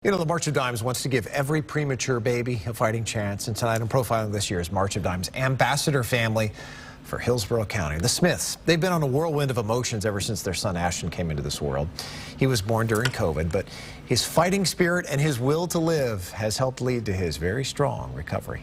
You know, the March of Dimes wants to give every premature baby a fighting chance, and tonight I'm profiling this year's March of Dimes ambassador family for Hillsborough County. The Smiths, they've been on a whirlwind of emotions ever since their son Ashton came into this world. He was born during COVID, but his fighting spirit and his will to live has helped lead to his very strong recovery.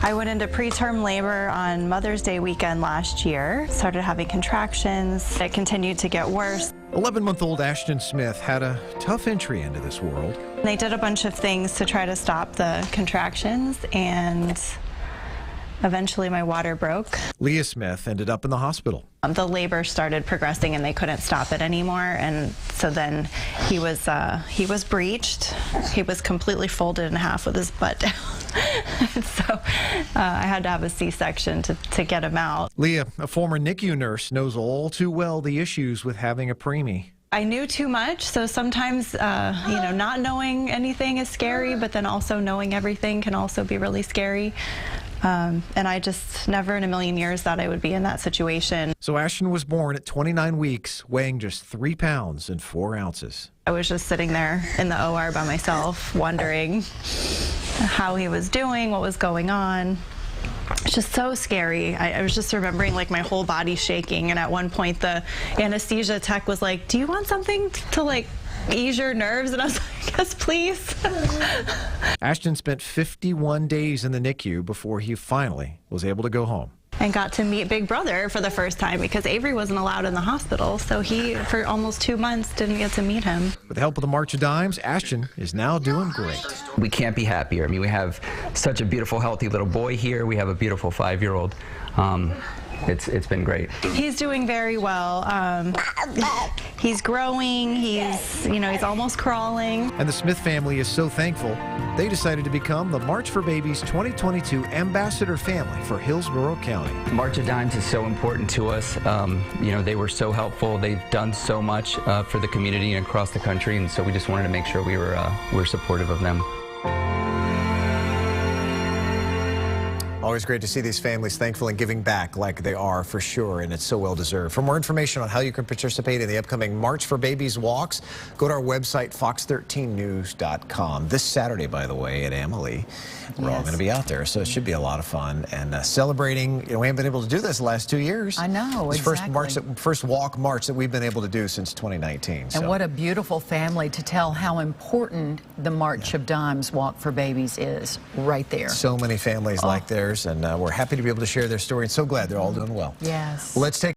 I went into preterm labor on Mother's Day weekend last year, started having contractions. It continued to get worse. 11-month-old Ashton Smith had a tough entry into this world. They did a bunch of things to try to stop the contractions, and eventually my water broke. Leah Smith ended up in the hospital. The labor started progressing and they couldn't stop it anymore, and so then he was breached. He was completely folded in half with his butt down. So I had to have a C-section to get him out. Leah, a former NICU nurse, knows all too well the issues with having a preemie. I knew too much, so sometimes, not knowing anything is scary, but then also knowing everything can also be really scary. And I just never in a million years thought I would be in that situation. So Ashton was born at 29 weeks, weighing just 3 pounds and 4 ounces. I was just sitting there in the OR by myself, wondering how he was doing, what was going on. It's just so scary. I was just remembering like my whole body shaking, and at one point the anesthesia tech was like, "Do you want something to like ease your nerves?" And I was like, "Yes, please." Ashton spent 51 days in the NICU before he finally was able to go home. And got to meet Big Brother for the first time because Avery wasn't allowed in the hospital, so he, for almost 2 months, didn't get to meet him. With the help of the March of Dimes, Ashton is now doing great. We can't be happier. I mean, we have such a beautiful, healthy little boy here. We have a beautiful 5-year-old. It's been great. He's doing very well. He's growing. He's almost crawling. And the Smith family is so thankful they decided to become the March for Babies 2022 ambassador family for Hillsborough County. March of Dimes is so important to us. They were so helpful. They've done so much for the community and across the country, and so we just wanted to make sure we were supportive of them. Always great to see these families thankful and giving back like they are, for sure, and it's so well deserved. For more information on how you can participate in the upcoming March for Babies walks, go to our website, fox13news.com. This Saturday, by the way, at Amalie, we're all going to be out there, so it should be a lot of fun. And celebrating, we haven't been able to do this the last 2 years. I know, it's exactly. First walk march that we've been able to do since 2019. And what a beautiful family to tell how important the March of Dimes Walk for Babies is right there. So many families like theirs, and we're happy to be able to share their story, and so glad they're all doing well. Yes. Let's take